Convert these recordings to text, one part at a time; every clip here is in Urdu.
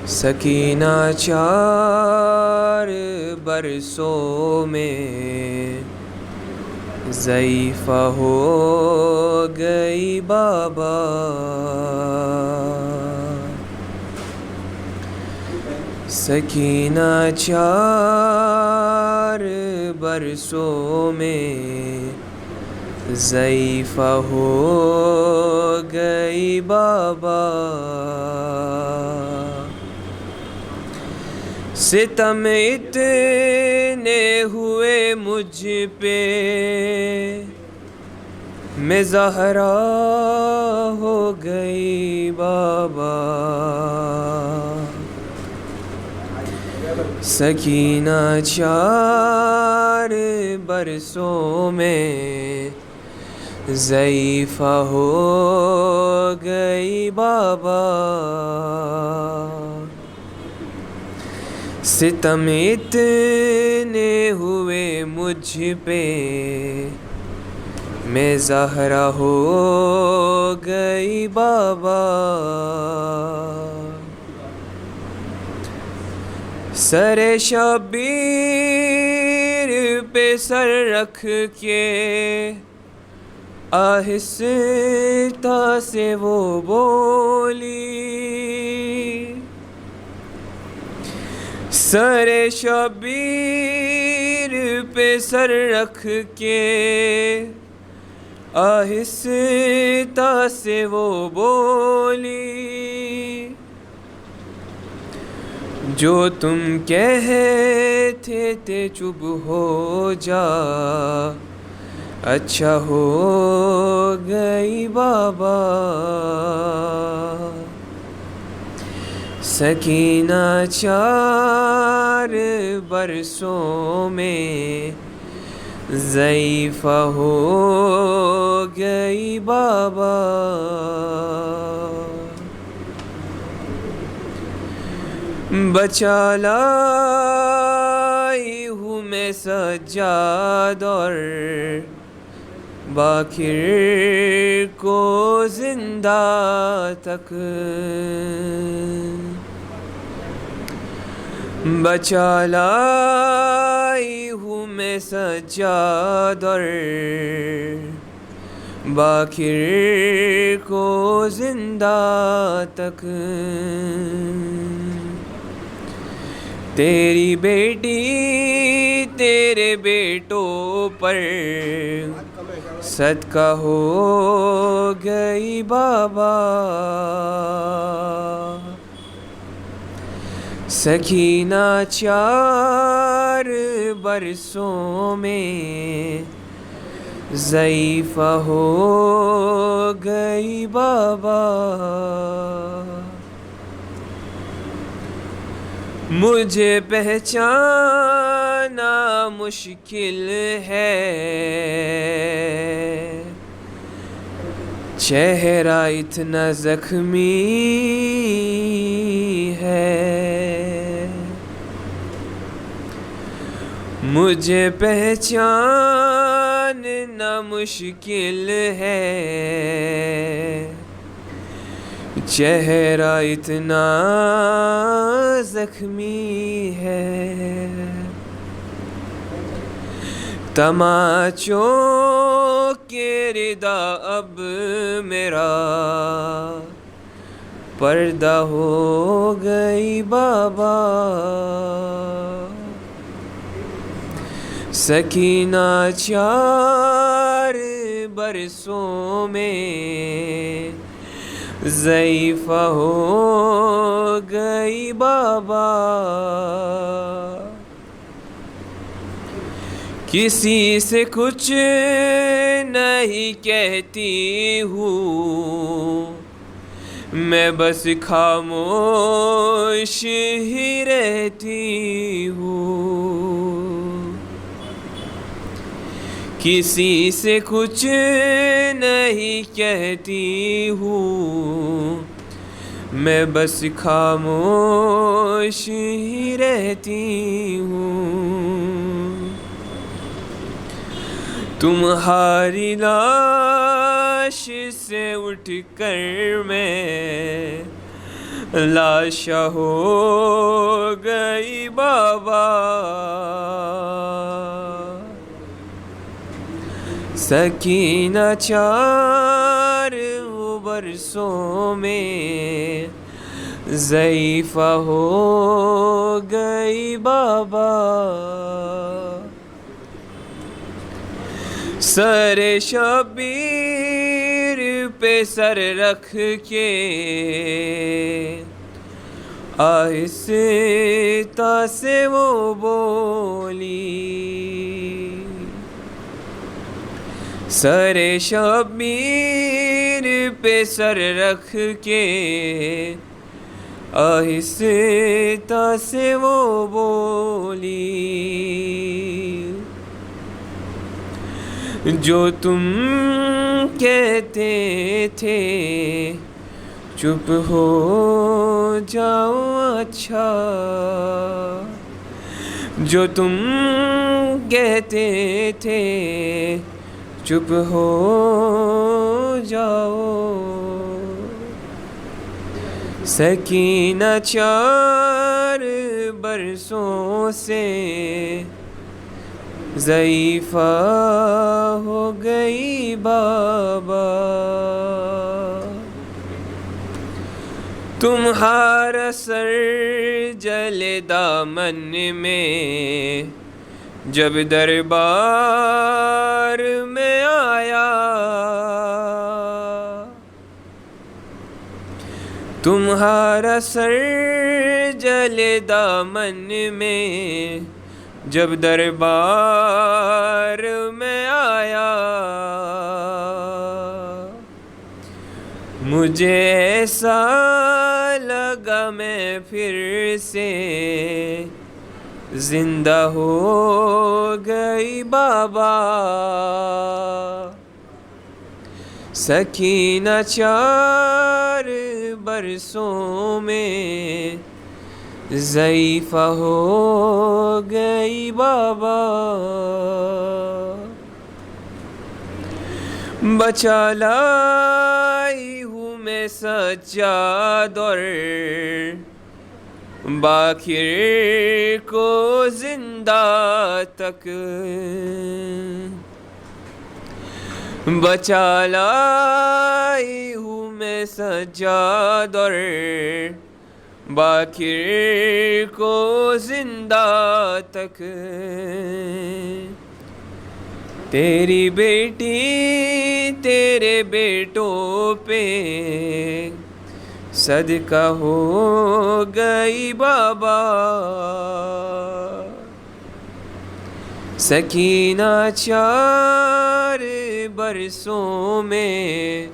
سکینہ 4 برسوں میں ضعیفہ ہو گئی بابا. سکینہ 4 برسوں میں ضعیفہ ہو گئی بابا. ستم اتنے ہوئے مجھ پہ میں زہرا ہو گئی بابا. سکینہ 4 برسوں میں ضعیفہ ہو گئی بابا. ستم اتنے ہوئے مجھ پہ میں زہرا ہو گئی بابا. سر شبیر پہ سر رکھ کے آہستہ سے وہ بولی. سر شبیر پہ سر رکھ کے آہستہ سے وہ بولی. جو تم کہتے تھے چپ ہو جا اچھا ہو گئی بابا. سکینہ 4 برسوں میں ضعیفہ ہو گئی بابا. بچا لائی ہوں میں سجاد اور باقر کو زندہ تک. بچا لائی ہوں میں سجاد اور باقر کو زندہ تک. تیری بیٹی تیرے بیٹوں پر صدقہ ہو گئی بابا. سکینہ 4 برسوں میں ضعیفہ ہو گئی بابا. مجھے پہچانا مشکل ہے چہرہ اتنا زخمی ہے. مجھے پہچاننا مشکل ہے چہرہ اتنا زخمی ہے. تماچوں کے ردا اب میرا پردہ ہو گئی بابا. سکینہ 4 برسوں میں ضعیفہ ہو گئی بابا. کسی سے کچھ نہیں کہتی ہوں میں بس خاموش ہی رہتی ہوں. کسی سے کچھ نہیں کہتی ہوں میں بس خاموش ہی رہتی ہوں. تمہاری لاش سے اٹھ کر میں لاشا ہو گئی بابا، سکینہ 4 برسوں میں ضعیفہ ہو گئی بابا، سر شبیر پہ سر رکھ کے آہستہ سے وہ بولی، سر شبیر پہ سر رکھ کے آہستہ سے وہ بولی، جو تم کہتے تھے چپ ہو جاؤ اچھا، جو تم کہتے تھے چپ ہو جاؤ، سکینہ 4 برسوں سے ضعیفہ ہو گئی بابا، تمہارا سر جلے دامن میں جب دربار میں آیا، تمہارا سر جلے دامن میں جب دربار میں آیا، مجھے ایسا لگا میں پھر سے زندہ ہو گئی بابا، سکینہ 4 برسوں میں ضعیفہ ہو گئی بابا، بچا لائی ہوں میں سجاد اور باقر کو زندہ تک، بچا لائی ہوں میں سجاد اور باقر کو زندہ تک، تیری بیٹی تیرے بیٹوں پہ صدقہ ہو گئی بابا، سکینہ 4 برسوں میں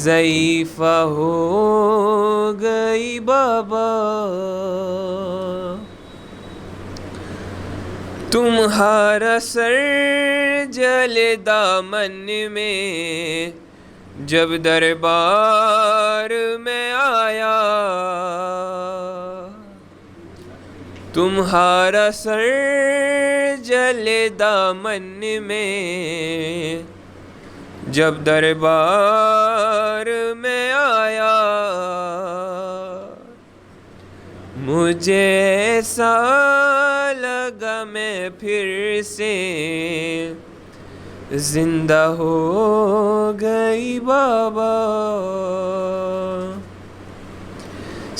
ضعیفہ ہو گئی بابا، تمہارا سر جلے دامن میں جب دربار میں آیا، تمہارا سر جلے دامن میں جب دربار میں آیا، مجھے ایسا لگا میں پھر سے زندہ ہو گئی بابا،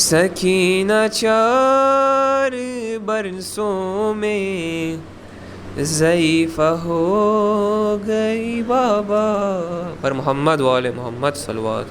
سکینہ 4 برسوں میں ضعیفہ ہو گئی بابا، پر محمد وآل محمد صلوات۔